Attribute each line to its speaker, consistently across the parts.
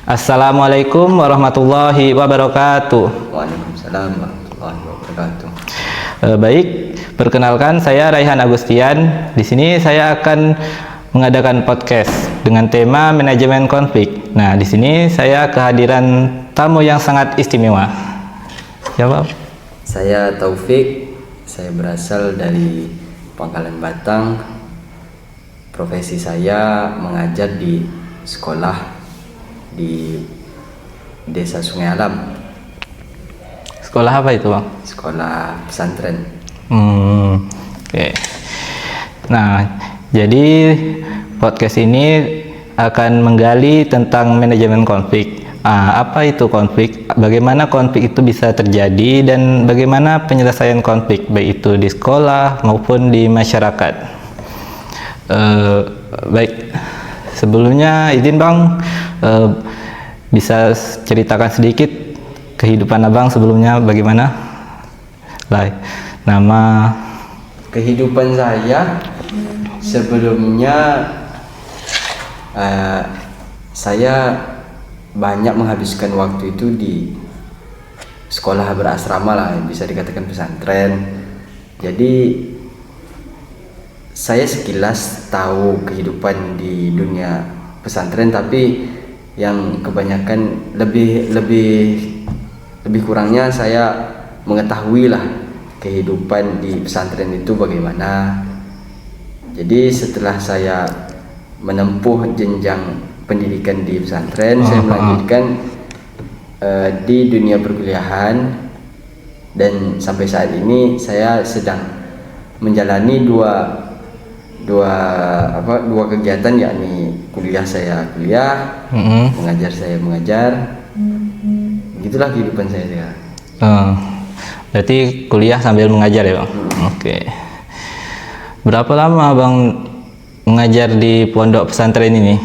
Speaker 1: Assalamualaikum warahmatullahi wabarakatuh.
Speaker 2: Waalaikumsalam warahmatullahi wabarakatuh.
Speaker 1: Baik, perkenalkan saya Raihan Agustian. Di sini saya akan mengadakan podcast dengan tema manajemen konflik. Nah, di sini saya kehadiran tamu yang sangat istimewa. Siapa?
Speaker 2: Saya Taufik. Saya berasal dari Pangkalan Batang. Profesi saya mengajar di sekolah di Desa Sungai Alam.
Speaker 1: Sekolah apa itu, Bang?
Speaker 2: Sekolah pesantren.
Speaker 1: Oke. Nah, jadi podcast ini akan menggali tentang manajemen konflik. Apa itu konflik? Bagaimana konflik itu bisa terjadi dan bagaimana penyelesaian konflik baik itu di sekolah maupun di masyarakat. Baik, sebelumnya izin Bang, bisa ceritakan sedikit kehidupan Abang sebelumnya bagaimana? Nama.
Speaker 2: Kehidupan saya sebelumnya, saya banyak menghabiskan waktu itu di sekolah berasrama lah, bisa dikatakan pesantren. Jadi saya sekilas tahu kehidupan di dunia pesantren, tapi yang kebanyakan lebih kurangnya saya mengetahui lah kehidupan di pesantren itu bagaimana. Jadi setelah saya menempuh jenjang pendidikan di pesantren, saya melanjutkan di dunia perkuliahan, dan sampai saat ini saya sedang menjalani dua kegiatan, yakni saya kuliah, mengajar saya mengajar. Begitulah kehidupan saya sekarang.
Speaker 1: Berarti kuliah sambil mengajar ya, Bang? Oke. Berapa lama Bang mengajar di pondok pesantren ini?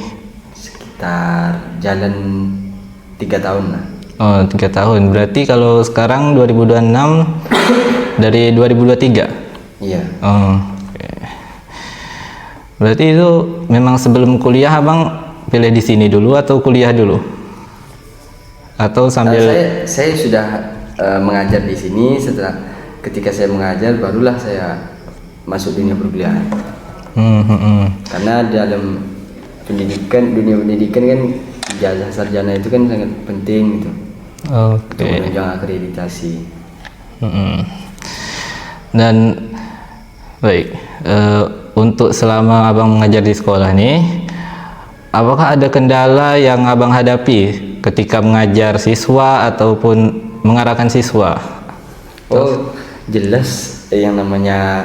Speaker 2: Sekitar jalan 3 tahun lah.
Speaker 1: 3 tahun. Berarti kalau sekarang 2026 dari 2023?
Speaker 2: Iya.
Speaker 1: Oke. Berarti itu memang sebelum kuliah Abang pilih di sini dulu atau kuliah dulu? Atau sambil
Speaker 2: saya sudah mengajar di sini. Setelah ketika saya mengajar, barulah saya masuk dunia perkuliahan. Karena dalam dunia pendidikan kan ijazah sarjana itu kan sangat penting gitu. Untuk menunjang akreditasi. Dan baik, untuk selama Abang mengajar di sekolah ini, apakah ada kendala yang Abang hadapi ketika mengajar siswa ataupun mengarahkan siswa? Oh, jelas yang namanya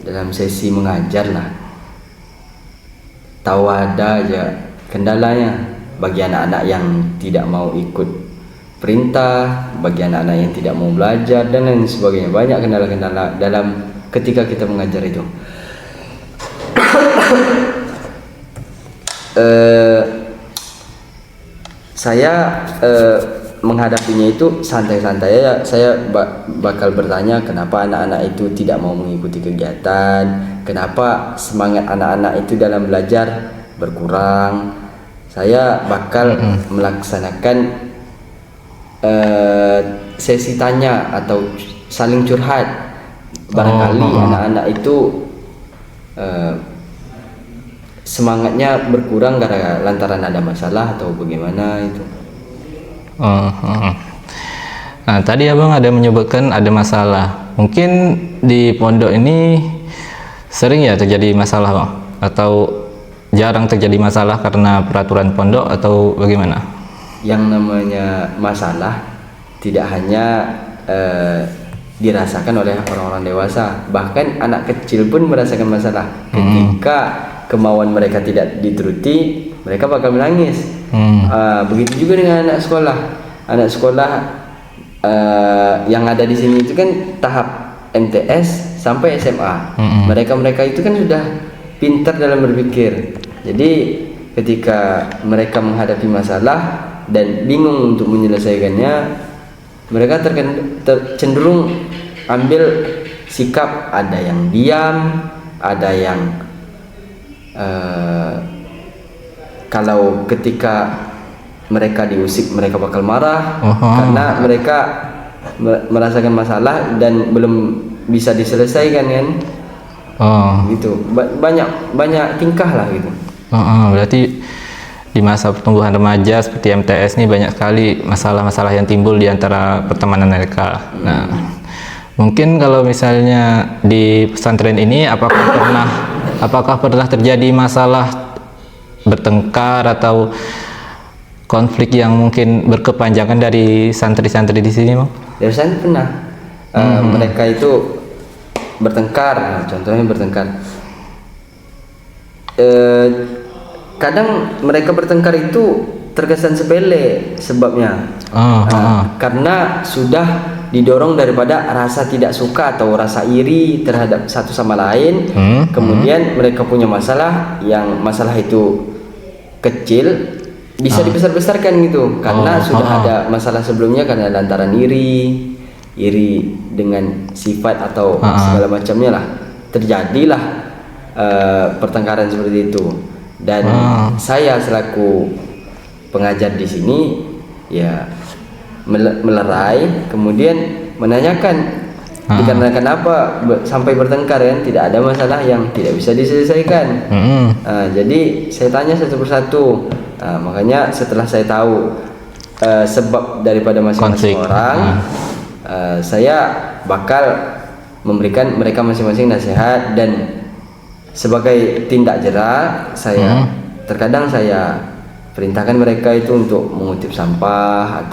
Speaker 2: dalam sesi mengajar lah, tahu ada aja kendalanya bagi anak-anak yang tidak mau ikut perintah, bagi anak-anak yang tidak mau belajar dan lain sebagainya. Banyak kendala-kendala dalam ketika kita mengajar itu. Saya menghadapinya itu santai-santai ya. Saya bakal bertanya kenapa anak-anak itu tidak mau mengikuti kegiatan, kenapa semangat anak-anak itu dalam belajar berkurang. Saya bakal melaksanakan sesi tanya atau saling curhat. Barangkali anak-anak itu semangatnya berkurang karena lantaran ada masalah atau bagaimana itu.
Speaker 1: Nah, tadi Abang ada menyebutkan ada masalah. Mungkin di pondok ini sering ya terjadi masalah, Bang? Atau jarang terjadi masalah karena peraturan pondok atau bagaimana?
Speaker 2: Yang namanya masalah tidak hanya dirasakan oleh orang-orang dewasa, bahkan anak kecil pun merasakan masalah. Ketika kemauan mereka tidak dituruti, mereka bakal menangis. Begitu juga dengan anak sekolah. Anak sekolah yang ada di sini itu kan tahap MTS sampai SMA. Mereka itu kan sudah pintar dalam berpikir. Jadi ketika mereka menghadapi masalah dan bingung untuk menyelesaikannya, mereka cenderung ambil sikap, ada yang diam, ada yang kalau ketika mereka diusik mereka bakal marah karena mereka merasakan masalah dan belum bisa diselesaikan kan. Gitu. Banyak tingkah lah gitu.
Speaker 1: Berarti di masa pertumbuhan remaja seperti MTS ini banyak sekali masalah-masalah yang timbul di antara pertemanan mereka. Nah, mungkin kalau misalnya di pesantren ini apakah pernah terjadi masalah bertengkar atau konflik yang mungkin berkepanjangan dari santri-santri di sini, Bang?
Speaker 2: Ya, saya pernah. Mereka itu bertengkar, contohnya bertengkar. Kadang mereka bertengkar itu terkesan sepele sebabnya, karena sudah didorong daripada rasa tidak suka atau rasa iri terhadap satu sama lain. Kemudian mereka punya masalah yang masalah itu kecil bisa dibesar-besarkan gitu, karena sudah ada masalah sebelumnya karena lantaran iri dengan sifat atau segala macamnya lah, terjadilah pertengkaran seperti itu. Dan saya selaku pengajar di sini ya melerai, kemudian menanyakan dikarenakan apa sampai bertengkar kan, tidak ada masalah yang tidak bisa diselesaikan. Jadi saya tanya satu persatu. Makanya setelah saya tahu sebab daripada masing-masing orang, saya bakal memberikan mereka masing-masing nasihat, dan sebagai tindak jera saya terkadang saya perintahkan mereka itu untuk mengutip sampah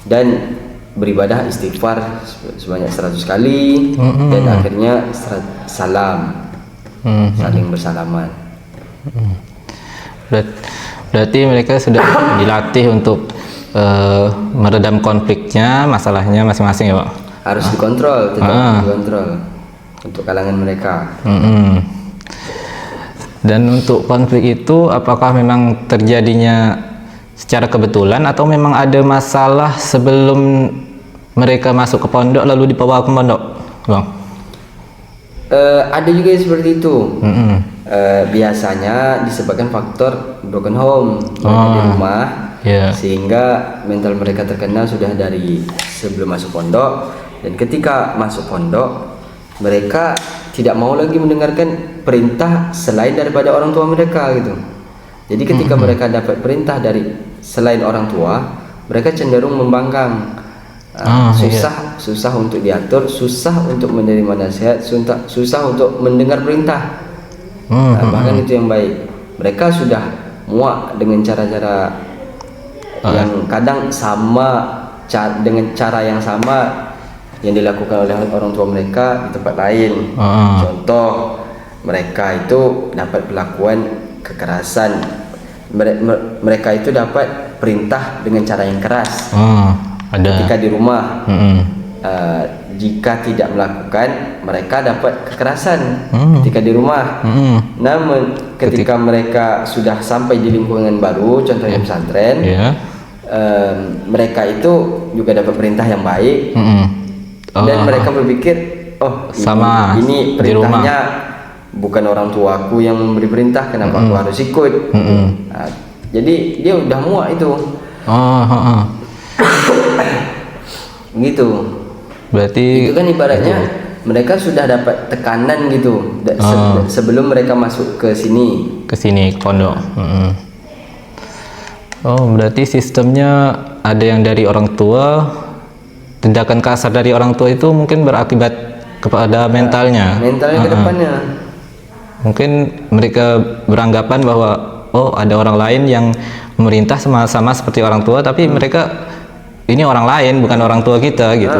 Speaker 2: dan beribadah istighfar sebanyak 100 kali, dan akhirnya saling bersalaman.
Speaker 1: Berarti mereka sudah dilatih untuk meredam konfliknya, masalahnya masing-masing ya, Pak?
Speaker 2: Harus dikontrol, tetap dikontrol untuk kalangan mereka.
Speaker 1: Dan untuk konflik itu apakah memang terjadinya secara kebetulan atau memang ada masalah sebelum mereka masuk ke pondok lalu dibawa ke pondok, Bang?
Speaker 2: Ada juga yang seperti itu. Biasanya disebabkan faktor broken home, mereka di rumah, sehingga mental mereka terkena sudah dari sebelum masuk pondok, dan ketika masuk pondok mereka tidak mau lagi mendengarkan perintah selain daripada orang tua mereka gitu. Jadi ketika mereka dapat perintah dari selain orang tua, mereka cenderung membangkang. Susah untuk diatur, susah untuk menerima nasihat, susah untuk mendengar perintah. Bahkan itu yang baik. Mereka sudah muak dengan cara-cara yang kadang sama dengan cara yang sama yang dilakukan oleh orang tua mereka di tempat lain. Contoh, mereka itu dapat perlakuan kekerasan. Mereka itu dapat perintah dengan cara yang keras. Ketika di rumah, jika tidak melakukan, mereka dapat kekerasan ketika di rumah. Namun ketika mereka sudah sampai di lingkungan baru, contohnya pesantren, mereka itu juga dapat perintah yang baik, dan mereka berpikir, ini perintahnya bukan orang tuaku yang memberi perintah, kenapa aku harus ikut? Jadi dia udah muak itu. Gitu. Berarti itu kan ibaratnya mereka sudah dapat tekanan gitu sebelum mereka masuk ke sini
Speaker 1: pondok. Berarti sistemnya ada yang dari orang tua, tindakan kasar dari orang tua itu mungkin berakibat kepada mentalnya
Speaker 2: ke depannya.
Speaker 1: Mungkin mereka beranggapan bahwa ada orang lain yang memerintah sama seperti orang tua, tapi mereka ini orang lain, bukan orang tua kita gitu.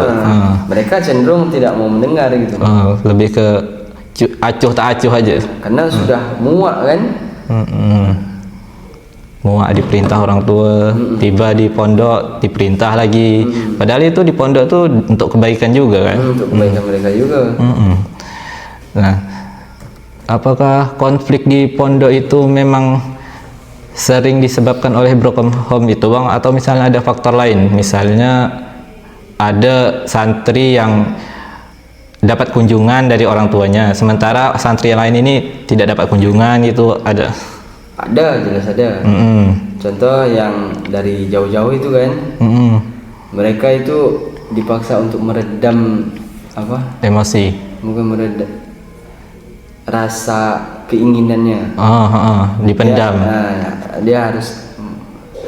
Speaker 2: Mereka cenderung tidak mau mendengar gitu.
Speaker 1: Lebih ke acuh tak acuh aja.
Speaker 2: Karena sudah muak kan.
Speaker 1: Muak diperintah orang tua, tiba di pondok diperintah lagi. Padahal itu di pondok tuh untuk kebaikan juga kan.
Speaker 2: Untuk kebaikan mereka juga.
Speaker 1: Nah, apakah konflik di pondok itu memang sering disebabkan oleh broken home itu, Bang, atau misalnya ada faktor lain, misalnya ada santri yang dapat kunjungan dari orang tuanya sementara santri yang lain ini tidak dapat kunjungan gitu, ada
Speaker 2: Ada, jelas ada. Contoh yang dari jauh-jauh itu kan, mereka itu dipaksa untuk meredam apa?
Speaker 1: Emosi.
Speaker 2: Bukan meredam, rasa keinginannya.
Speaker 1: Dipendam.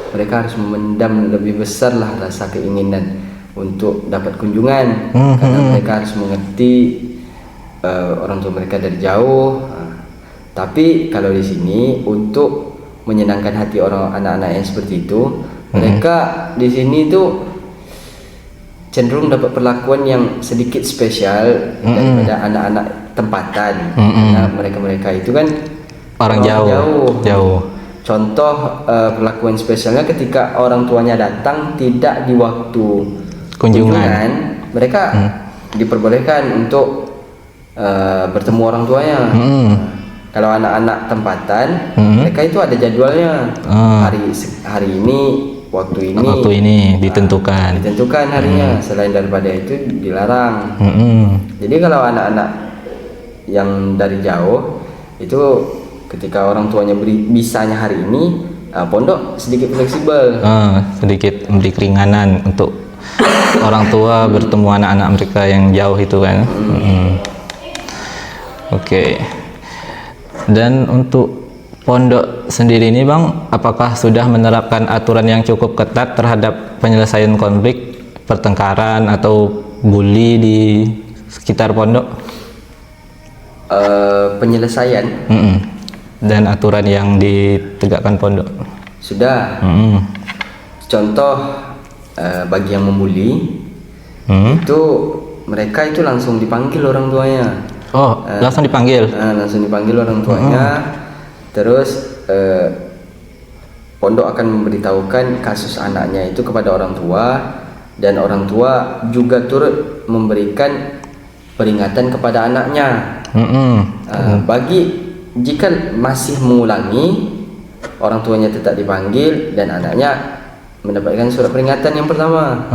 Speaker 2: Mereka harus memendam lebih besar lah rasa keinginan untuk dapat kunjungan, karena mereka harus mengerti orang tua mereka dari jauh. Tapi kalau di sini untuk menyenangkan hati orang anak-anak yang seperti itu, mereka di sini tuh cenderung dapat perlakuan yang sedikit spesial daripada anak-anak tempatan. Karena mereka itu kan
Speaker 1: orang jauh.
Speaker 2: Contoh perlakuan spesialnya ketika orang tuanya datang tidak di waktu kunjungan, mereka diperbolehkan untuk bertemu orang tuanya. Kalau anak-anak tempatan, mereka itu ada jadwalnya. Hari ini, waktu ini
Speaker 1: ditentukan
Speaker 2: harinya. Selain daripada itu dilarang. Jadi kalau anak-anak yang dari jauh itu ketika orang tuanya bisanya hari ini, pondok sedikit fleksibel,
Speaker 1: sedikit memberi keringanan untuk orang tua bertemu anak-anak mereka yang jauh itu kan. Oke. Dan untuk pondok sendiri ini Bang, apakah sudah menerapkan aturan yang cukup ketat terhadap penyelesaian konflik, pertengkaran atau bully di sekitar pondok?
Speaker 2: Penyelesaian
Speaker 1: dan aturan yang ditegakkan pondok
Speaker 2: sudah. Contoh bagi yang membuli itu mereka itu langsung dipanggil orang tuanya.
Speaker 1: Langsung dipanggil?
Speaker 2: Langsung dipanggil orang tuanya. Terus pondok akan memberitahukan kasus anaknya itu kepada orang tua, dan orang tua juga turut memberikan peringatan kepada anaknya. Bagi jika masih mengulangi, orang tuanya tetap dipanggil dan anaknya mendapatkan surat peringatan yang pertama.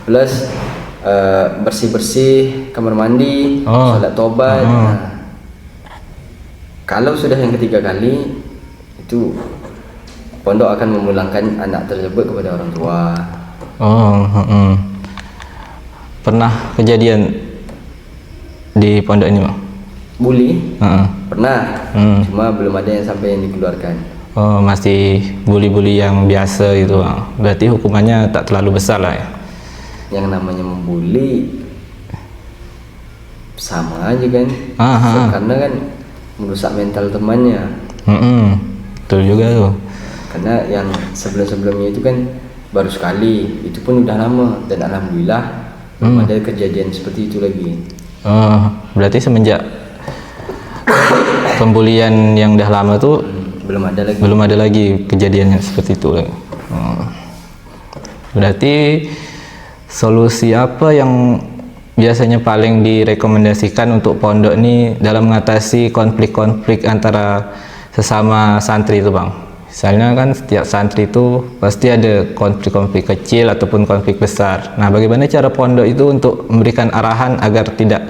Speaker 2: Plus bersih-bersih kamar mandi, salat tobat. Kalau sudah yang ketiga kali, itu pondok akan memulangkan anak tersebut kepada orang tua.
Speaker 1: Pernah kejadian di pondok ini Bang?
Speaker 2: Bully? Pernah. Cuma belum ada yang sampai yang dikeluarkan.
Speaker 1: Masih bully-bully yang biasa gitu Bang. Berarti hukumannya tak terlalu besar lah ya?
Speaker 2: Yang namanya membuli sama aja kan. Karena kan merusak mental temannya.
Speaker 1: Betul juga tuh.
Speaker 2: Karena yang sebelum-sebelumnya itu kan baru sekali, itu pun udah lama, dan alhamdulillah belum ada kejadian seperti itu lagi.
Speaker 1: Berarti semenjak pembulian yang udah lama tuh belum ada lagi kejadian seperti itu lagi. Berarti solusi apa yang biasanya paling direkomendasikan untuk pondok ini dalam mengatasi konflik-konflik antara sesama santri itu Bang? Misalnya kan setiap santri itu pasti ada konflik-konflik kecil ataupun konflik besar. Nah, bagaimana cara pondok itu untuk memberikan arahan agar tidak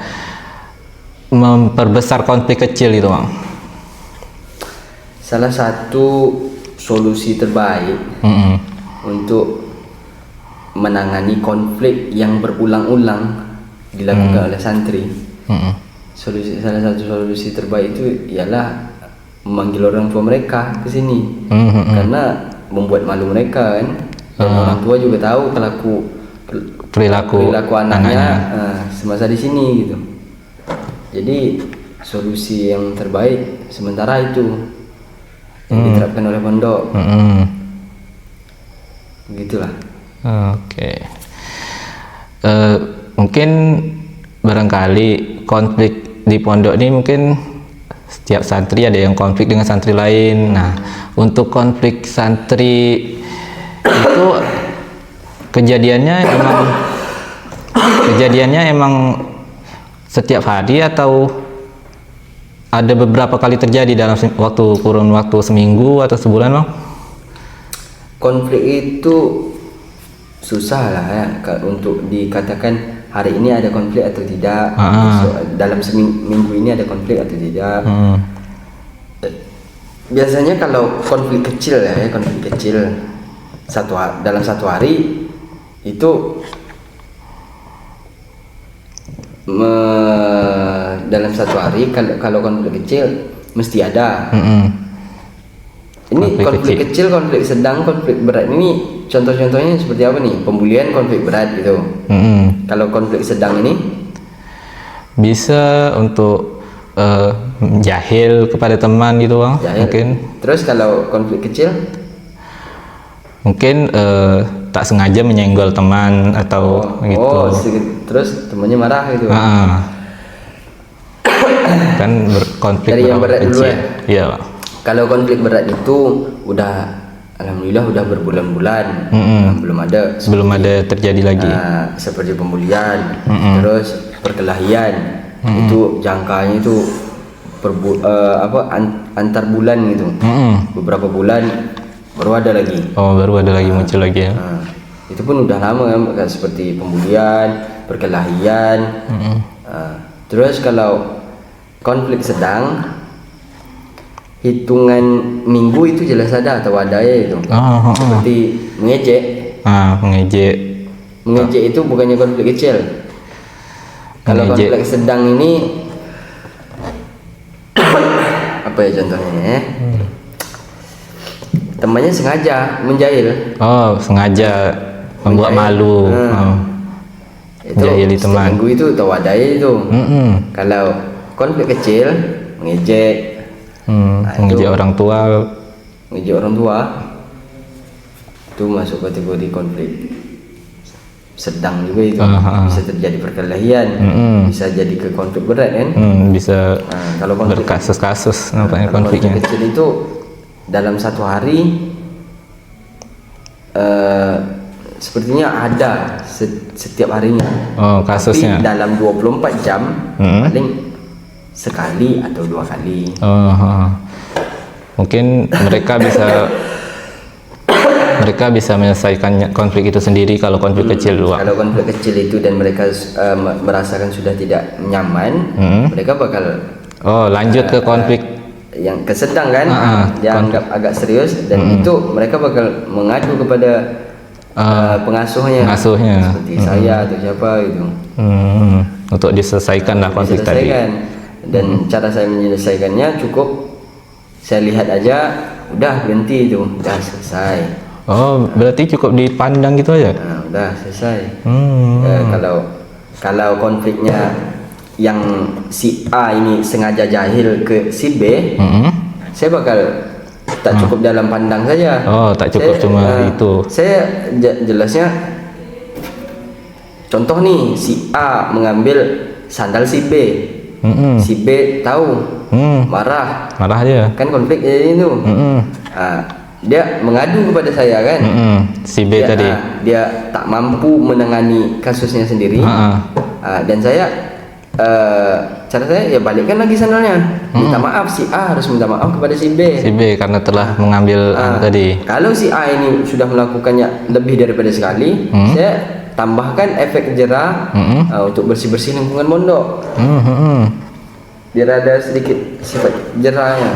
Speaker 1: memperbesar konflik kecil itu Bang?
Speaker 2: Salah satu solusi terbaik untuk menangani konflik yang berulang-ulang dilakukan oleh santri, salah satu solusi terbaik itu ialah memanggil orang tua mereka ke sini. Karena membuat malu mereka kan, dan orang tua juga tahu perilaku anaknya semasa di sini gitu. Jadi solusi yang terbaik sementara itu yang diterapkan oleh pondok. Begitulah.
Speaker 1: Oke. Mungkin barangkali konflik di pondok ini mungkin setiap santri ada yang konflik dengan santri lain. Nah, untuk konflik santri itu kejadiannya emang setiap hari atau ada beberapa kali terjadi dalam kurun waktu seminggu atau sebulan Bang?
Speaker 2: Konflik itu susah lah ya untuk dikatakan hari ini ada konflik atau tidak. Dalam seminggu ini ada konflik atau tidak. biasanya kalau konflik kecil konflik kecil dalam satu hari itu dalam satu hari kalau konflik kecil mesti ada. Ini konflik kecil, konflik sedang, konflik berat ini contoh-contohnya seperti apa nih? Pembulian konflik berat gitu. Kalau konflik sedang ini
Speaker 1: bisa untuk jahil kepada teman gitu bang, mungkin.
Speaker 2: Terus kalau konflik kecil
Speaker 1: mungkin tak sengaja menyenggol teman atau gitu.
Speaker 2: Terus temannya marah gitu.
Speaker 1: Kan konflik
Speaker 2: dari yang berat dulu
Speaker 1: ya. Iya.
Speaker 2: Kalau konflik berat itu alhamdulillah udah berbulan-bulan belum ada
Speaker 1: terjadi lagi.
Speaker 2: Seperti pembulian, terus perkelahian, itu jangkanya itu antar bulan gitu. Beberapa bulan baru ada lagi.
Speaker 1: Baru ada lagi muncul lagi ya.
Speaker 2: Itu pun udah lama kan, seperti pembulian, perkelahian. Terus kalau konflik sedang, hitungan minggu itu jelas ada atau ada ya itu. Seperti mengejek. Mengejek itu bukannya konflik kecil. Kalau konflik sedang ini apa ya contohnya ya? Temannya sengaja menjahil.
Speaker 1: Sengaja membuat malu.
Speaker 2: Itu
Speaker 1: menjahili teman.
Speaker 2: Minggu itu atau ada itu. Kalau konflik kecil mengejek.
Speaker 1: Mengejek orang tua.
Speaker 2: Mengejek orang tua itu masuk kategori konflik sedang juga itu. Bisa terjadi perkelahian, bisa jadi ke konflik berat kan.
Speaker 1: Bisa
Speaker 2: kalau
Speaker 1: berkasus-kasus nampaknya konfliknya.
Speaker 2: Konflik kecil itu dalam satu hari sepertinya ada setiap harinya.
Speaker 1: Kasusnya.
Speaker 2: Tapi dalam 24 jam paling sekali atau 2 kali.
Speaker 1: Mungkin mereka bisa menyelesaikan konflik itu sendiri kalau konflik kecil dulu.
Speaker 2: Kalau konflik kecil itu dan mereka merasakan sudah tidak nyaman, mereka bakal
Speaker 1: lanjut ke konflik
Speaker 2: yang kesedang kan, dianggap agak serius dan itu mereka bakal mengadu kepada pengasuhnya seperti saya atau siapa gitu.
Speaker 1: Untuk diselesaikan lah konflik tadi.
Speaker 2: Dan cara saya menyelesaikannya cukup saya lihat aja, udah berhenti itu, udah selesai.
Speaker 1: Berarti cukup dipandang gitu aja?
Speaker 2: Udah selesai. Kalau konfliknya yang si A ini sengaja jahil ke si B, saya bakal tak cukup dalam pandang saja.
Speaker 1: Tak cukup cuma itu.
Speaker 2: Saya jelasnya, contoh nih, si A mengambil sandal si B. Si B tahu, marah dia, kan konflik itu. Dia mengadu kepada saya kan.
Speaker 1: Si B tadi
Speaker 2: dia tak mampu menangani kasusnya sendiri. Dan saya cara saya ya balikkan lagi sandalnya, minta maaf. Si A harus minta maaf kepada si B
Speaker 1: karena telah mengambil tadi.
Speaker 2: Kalau si A ini sudah melakukannya lebih daripada sekali, saya tambahkan efek jerah untuk bersih-bersih lingkungan pondok. Biar ada sedikit sifat jerahnya.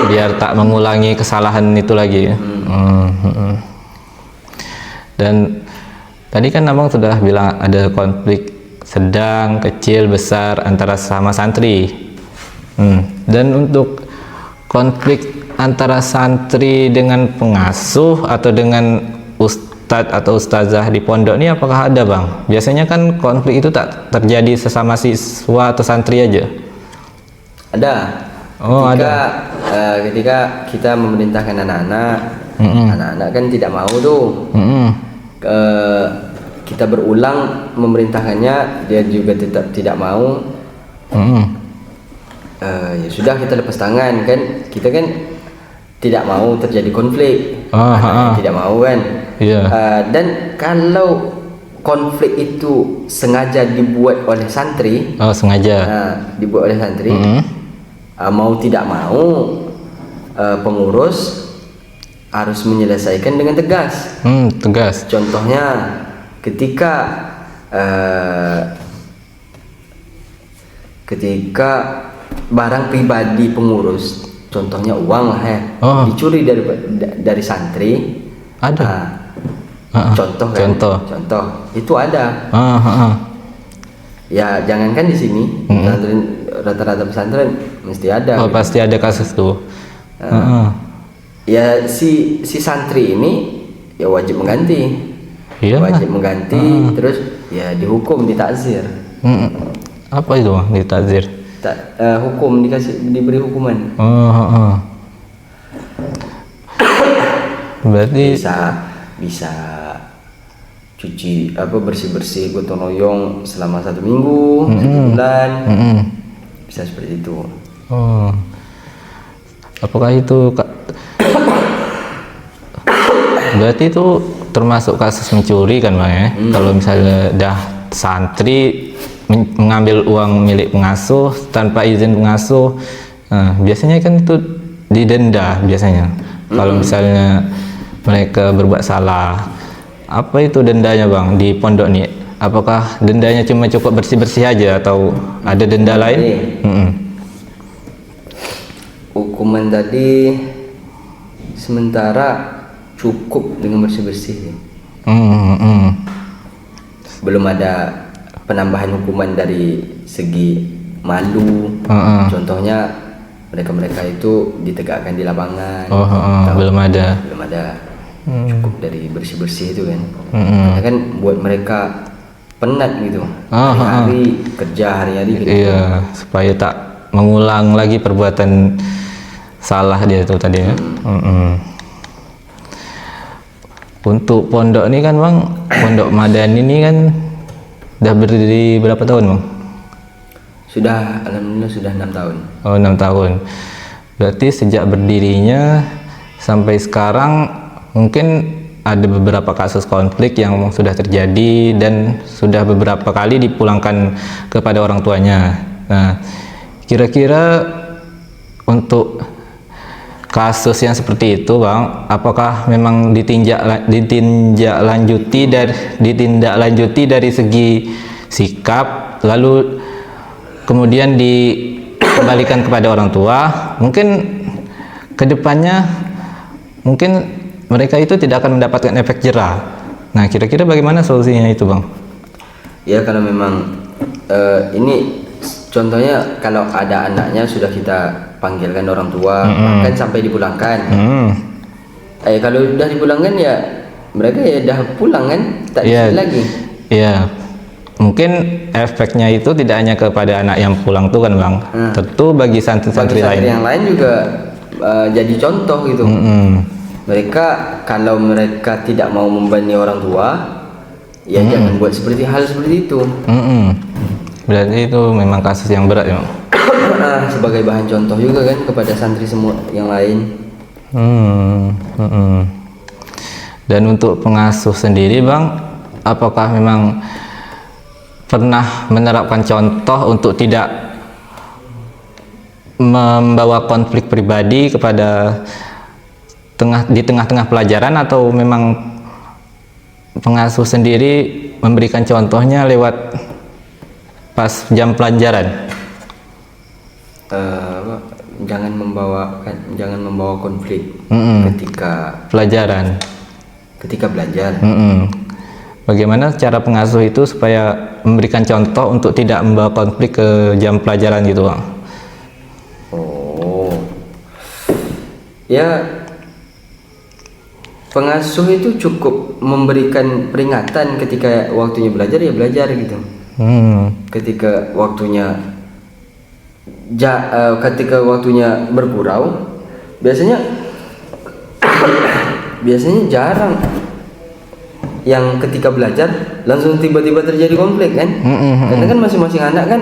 Speaker 1: Biar tak mengulangi kesalahan itu lagi. Dan tadi kan abang sudah bilang ada konflik sedang, kecil, besar antara sama santri. Dan untuk konflik antara santri dengan pengasuh atau dengan ustadz atau ustazah di pondok ini apakah ada bang? Biasanya kan konflik itu tak terjadi sesama siswa atau santri aja.
Speaker 2: Ada.
Speaker 1: Ada.
Speaker 2: Ketika kita memerintahkan anak-anak, anak-anak kan tidak mau tuh. Kita berulang memerintahkannya, dia juga tetap tidak mau. Ya sudah, kita lepas tangan kan. Kita kan tidak mau terjadi konflik. Tidak mau kan. Dan kalau konflik itu sengaja dibuat oleh santri, dibuat oleh santri, mau tidak mau pengurus harus menyelesaikan dengan tegas.
Speaker 1: Tegas.
Speaker 2: Contohnya ketika barang pribadi pengurus, contohnya uang lah ya, dicuri dari santri.
Speaker 1: Ada.
Speaker 2: Contoh kan? Contoh itu ada. Ya jangankan di sini, rata-rata pesantren mesti ada.
Speaker 1: Oh gitu. Pasti ada kasus tuh.
Speaker 2: Ya si santri ini ya wajib mengganti. Iya. Wajib mengganti, terus ya dihukum, ditakzir.
Speaker 1: Apa itu ditakzir?
Speaker 2: Hukum, diberi hukuman.
Speaker 1: Berarti
Speaker 2: bisa cuci bersih gotong royong selama 1 minggu, 1 bulan, bisa seperti itu.
Speaker 1: Apakah itu berarti itu termasuk kasus mencuri kan Bang ya? Kalau misalnya dah santri mengambil uang milik pengasuh tanpa izin pengasuh, biasanya kan itu didenda biasanya. Kalau misalnya mereka berbuat salah, apa itu dendanya Bang di pondok nih? Apakah dendanya cuma cukup bersih-bersih aja atau ada denda lain?
Speaker 2: Hukuman tadi sementara cukup dengan bersih-bersih. Belum ada penambahan hukuman dari segi malu. Contohnya mereka itu ditegakkan di lapangan. Belum ada. Cukup dari bersih-bersih itu kan. Karena kan buat mereka penat gitu. Hari-hari kerja hari-hari gitu.
Speaker 1: Iya, supaya tak mengulang lagi perbuatan salah dia itu tadi ya. Untuk pondok ini kan Bang, Pondok Madani ini kan udah berdiri berapa tahun Bang?
Speaker 2: Alhamdulillah sudah 6 tahun.
Speaker 1: 6 tahun. Berarti sejak berdirinya sampai sekarang mungkin ada beberapa kasus konflik yang sudah terjadi dan sudah beberapa kali dipulangkan kepada orang tuanya. Nah, kira-kira untuk kasus yang seperti itu Bang, apakah memang ditindaklanjuti dari segi sikap, lalu kemudian dikembalikan kepada orang tua? Mungkin kedepannya mungkin mereka itu tidak akan mendapatkan efek jera. Nah, kira-kira bagaimana solusinya itu Bang?
Speaker 2: Ya kalau memang ini contohnya kalau ada anaknya sudah kita panggilkan orang tua, bahkan sampai dipulangkan. Kalau udah dipulangkan ya mereka ya udah pulang kan, tak disini lagi. Iya.
Speaker 1: Mungkin efeknya itu tidak hanya kepada anak yang pulang tuh kan Bang, tentu bagi santri-santri lain.
Speaker 2: Yang lain juga jadi contoh gitu. Mereka kalau mereka tidak mau membebani orang tua, ya jangan buat hal seperti itu.
Speaker 1: Berarti itu memang kasus yang berat ya Bang.
Speaker 2: Sebagai bahan contoh juga kan kepada santri semua yang lain.
Speaker 1: Dan untuk pengasuh sendiri Bang, apakah memang pernah menerapkan contoh untuk tidak membawa konflik pribadi kepada di tengah-tengah pelajaran, atau memang pengasuh sendiri memberikan contohnya lewat pas jam pelajaran?
Speaker 2: Jangan membawa konflik ketika
Speaker 1: pelajaran,
Speaker 2: ketika belajar.
Speaker 1: Bagaimana cara pengasuh itu supaya memberikan contoh untuk tidak membawa konflik ke jam pelajaran gitu Bang?
Speaker 2: Ya, pengasuh itu cukup memberikan peringatan ketika waktunya belajar ya belajar gitu. Ketika waktunya bergurau, biasanya jarang yang ketika belajar langsung tiba-tiba terjadi konflik kan. Karena kan masing-masing anak kan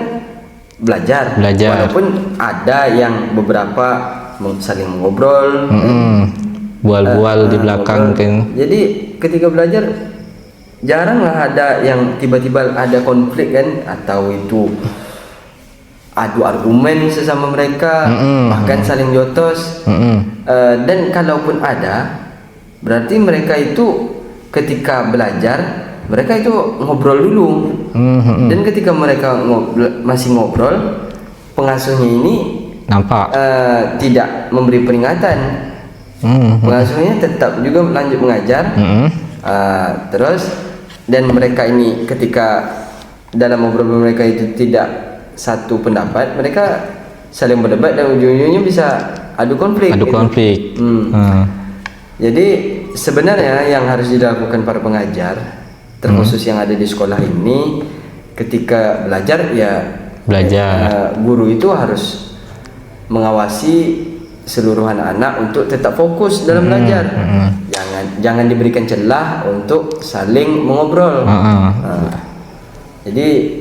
Speaker 2: belajar. Walaupun ada yang beberapa saling ngobrol,
Speaker 1: bual-bual di belakang kan.
Speaker 2: Jadi ketika belajar jarang lah ada yang tiba-tiba ada konflik kan, atau itu adu argumen sesama mereka, bahkan saling jotos. Dan kalaupun ada, berarti mereka itu ketika belajar mereka itu ngobrol dulu. Dan ketika mereka masih ngobrol, pengasuhnya ini
Speaker 1: nampak.
Speaker 2: tidak memberi peringatan. Pengasuhnya tetap juga lanjut mengajar. Terus dan mereka ini ketika dalam obrolan mereka itu tidak satu pendapat, mereka saling berdebat dan ujung-ujungnya bisa adu konflik. Jadi sebenarnya yang harus dilakukan para pengajar, terkhusus yang ada di sekolah ini, ketika belajar guru itu harus mengawasi seluruh anak-anak untuk tetap fokus dalam belajar. Jangan diberikan celah untuk saling mengobrol. Jadi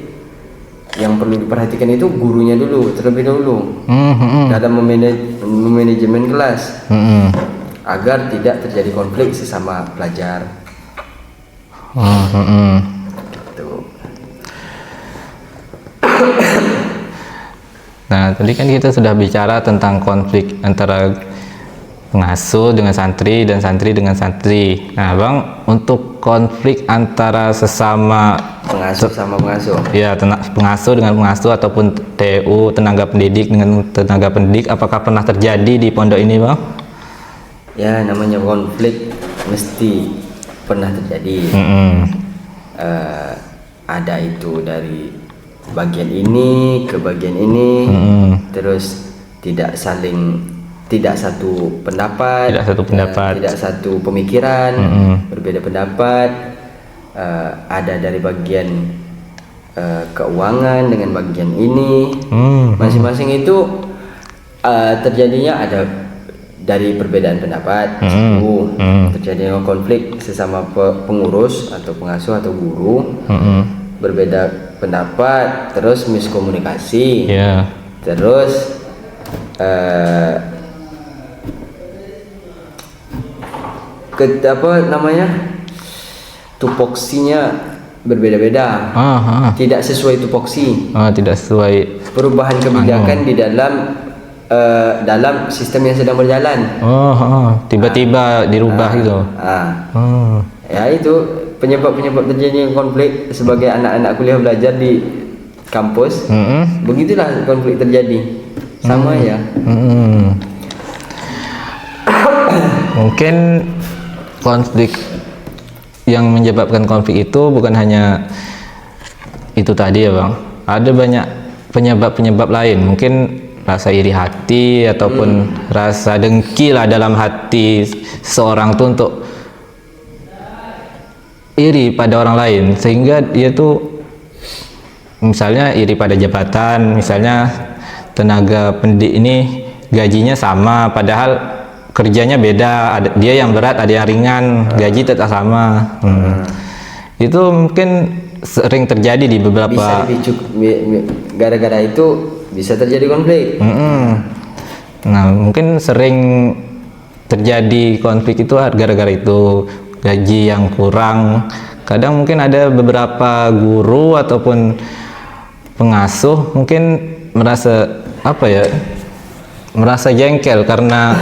Speaker 2: yang perlu diperhatikan itu gurunya dulu terlebih dahulu dalam memanajemen kelas, agar tidak terjadi konflik sesama pelajar.
Speaker 1: Nah, tadi kan kita sudah bicara tentang konflik antara pengasuh dengan santri dan santri dengan santri. Nah, Bang, untuk konflik antara sesama
Speaker 2: Pengasuh sama pengasuh.
Speaker 1: ya pengasuh dengan pengasuh ataupun TU, tenaga pendidik dengan tenaga pendidik, apakah pernah terjadi di pondok ini, Bang?
Speaker 2: Ya, namanya konflik mesti pernah terjadi. Ada itu dari bagian ini ke bagian ini, terus tidak satu pendapat, tidak satu pemikiran, berbeda pendapat. Ada dari bagian keuangan dengan bagian ini, masing-masing itu terjadinya ada dari perbedaan pendapat, terjadinya konflik sesama pengurus atau pengasuh atau guru, berbeda pendapat, terus miskomunikasi, terus tupoksinya berbeda-beda, tidak sesuai tupoksi,
Speaker 1: tidak sesuai
Speaker 2: perubahan kebijakan di dalam sistem yang sedang berjalan.
Speaker 1: Tiba-tiba dirubah gitu.
Speaker 2: Ya, itu penyebab terjadinya konflik sebagai anak-anak kuliah belajar di kampus. Begitulah konflik terjadi. Sama ya.
Speaker 1: Mungkin konflik yang menyebabkan konflik itu bukan hanya itu tadi ya, Bang. Ada banyak penyebab lain. Mungkin rasa iri hati ataupun rasa dengki lah dalam hati seorang tuh untuk iri pada orang lain, sehingga dia tuh misalnya iri pada jabatan, misalnya tenaga pendidik ini gajinya sama padahal kerjanya beda, dia yang berat ada yang ringan, gaji tetap sama. Itu mungkin sering terjadi di beberapa,
Speaker 2: bisa gara-gara itu bisa terjadi konflik.
Speaker 1: Nah, mungkin sering terjadi konflik itu gara-gara itu gaji yang kurang. Kadang mungkin ada beberapa guru ataupun pengasuh mungkin merasa merasa jengkel karena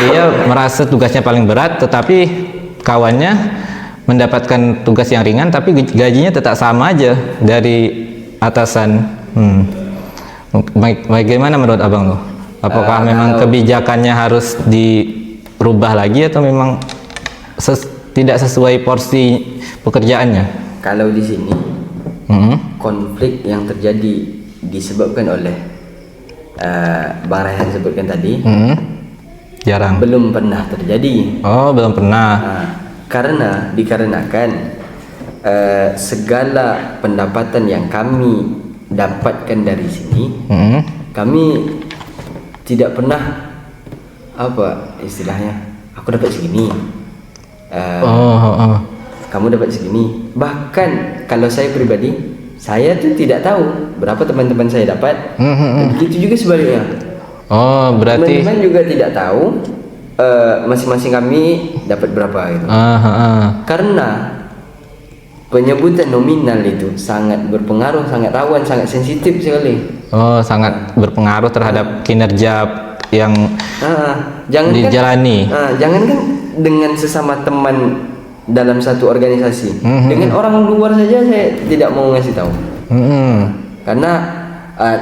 Speaker 1: dia merasa tugasnya paling berat, tetapi kawannya mendapatkan tugas yang ringan tapi gajinya tetap sama aja dari atasan. Bagaimana menurut Abang tuh? Apakah memang kebijakannya harus dirubah lagi atau memang tidak sesuai porsi pekerjaannya?
Speaker 2: Kalau di sini konflik yang terjadi disebabkan oleh Bang Raihan sebutkan tadi,
Speaker 1: jarang.
Speaker 2: Belum pernah terjadi.
Speaker 1: Belum pernah.
Speaker 2: Karena dikarenakan segala pendapatan yang kami dapatkan dari sini, kami tidak pernah istilahnya, aku dapat segini, kamu dapat segini. Bahkan kalau saya pribadi, saya tuh tidak tahu berapa teman-teman saya dapat. Begitu juga sebaliknya.
Speaker 1: Berarti
Speaker 2: teman-teman juga tidak tahu masing-masing kami dapat berapa gitu. Karena penyebutan nominal itu sangat berpengaruh, sangat rawan, sangat sensitif sekali.
Speaker 1: Sangat berpengaruh terhadap kinerja yang dijalani.
Speaker 2: Jangankan dengan sesama teman dalam satu organisasi, dengan orang luar saja saya tidak mau ngasih tahu. Karena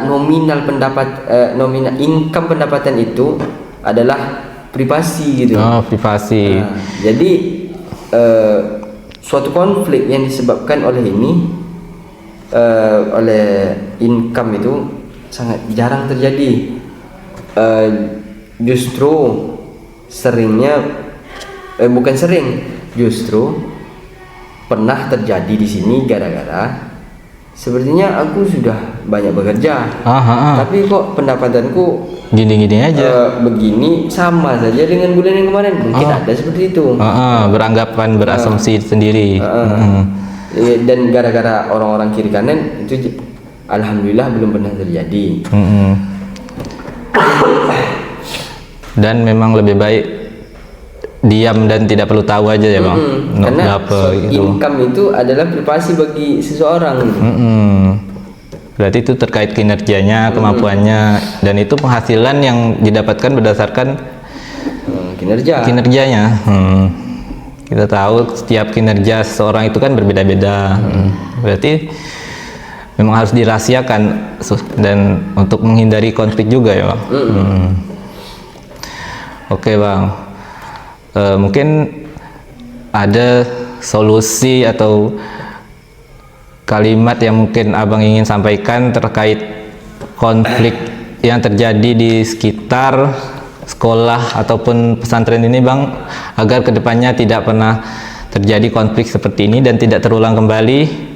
Speaker 2: nominal income pendapatan itu adalah privasi gitu.
Speaker 1: Oh, privasi.
Speaker 2: Jadi suatu konflik yang disebabkan oleh oleh income itu sangat jarang terjadi. Justru seringnya bukan sering, justru pernah terjadi di sini gara-gara sepertinya aku sudah banyak bekerja, tapi kok pendapatanku
Speaker 1: gini-gini aja,
Speaker 2: begini sama saja dengan bulan yang kemarin. Mungkin ada seperti itu.
Speaker 1: Beranggapan, berasumsi sendiri.
Speaker 2: Dan gara-gara orang-orang kiri kanan itu, alhamdulillah belum pernah terjadi.
Speaker 1: Dan memang lebih baik diam dan tidak perlu tahu aja ya bang.
Speaker 2: Karena income itu adalah privasi bagi seseorang.
Speaker 1: Berarti itu terkait kinerjanya, kemampuannya, dan itu penghasilan yang didapatkan berdasarkan kinerjanya. Kita tahu setiap kinerja seseorang itu kan berbeda-beda. Berarti memang harus dirahasiakan dan untuk menghindari konflik juga ya bang. Oke bang, mungkin ada solusi atau kalimat yang mungkin abang ingin sampaikan terkait konflik yang terjadi di sekitar sekolah ataupun pesantren ini bang, agar kedepannya tidak pernah terjadi konflik seperti ini dan tidak terulang kembali.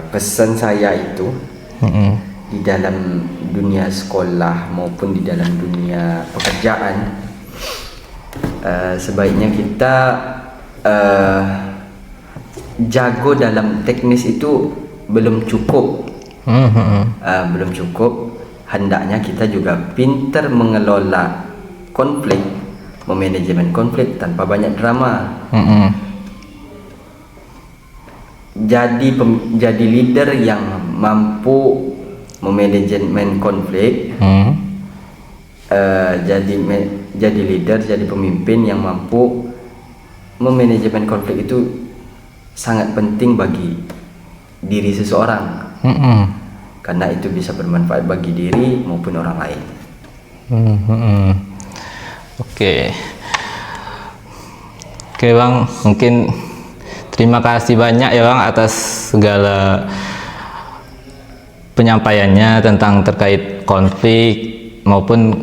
Speaker 2: Pesan saya itu di dalam dunia sekolah maupun di dalam dunia pekerjaan, sebaiknya kita jago dalam teknis itu belum cukup. Belum cukup, hendaknya kita juga pintar mengelola konflik, memanajemen konflik tanpa banyak drama. Jadi leader yang mampu memanajemen konflik, jadi leader, jadi pemimpin yang mampu memanajemen konflik itu sangat penting bagi diri seseorang, karena itu bisa bermanfaat bagi diri maupun orang lain.
Speaker 1: Oke bang, mungkin terima kasih banyak ya bang atas segala penyampaiannya tentang terkait konflik maupun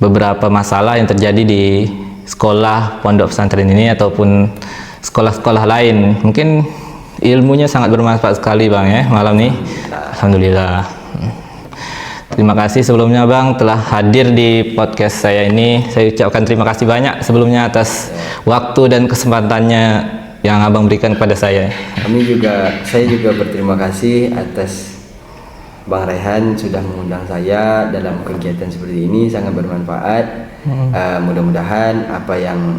Speaker 1: beberapa masalah yang terjadi di sekolah pondok pesantren ini ataupun sekolah-sekolah lain. Mungkin ilmunya sangat bermanfaat sekali bang ya malam ini. Alhamdulillah. Terima kasih sebelumnya bang telah hadir di podcast saya ini. Saya ucapkan terima kasih banyak sebelumnya atas waktu dan kesempatannya yang abang berikan kepada saya.
Speaker 2: Saya juga berterima kasih atas Bang Rehan sudah mengundang saya dalam kegiatan seperti ini, sangat bermanfaat. Mudah-mudahan apa yang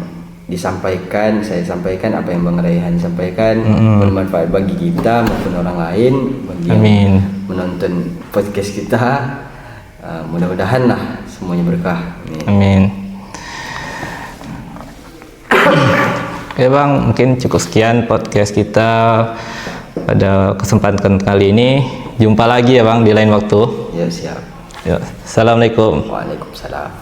Speaker 2: saya sampaikan, apa yang Bang Rehan sampaikan bermanfaat bagi kita maupun orang lain, bagi yang menonton podcast kita. Mudah-mudahan lah semuanya berkah.
Speaker 1: Amin. Oke bang, mungkin cukup sekian podcast kita pada kesempatan kali ini. Jumpa lagi ya bang di lain waktu.
Speaker 2: Ya siap.
Speaker 1: Assalamualaikum.
Speaker 2: Waalaikumsalam.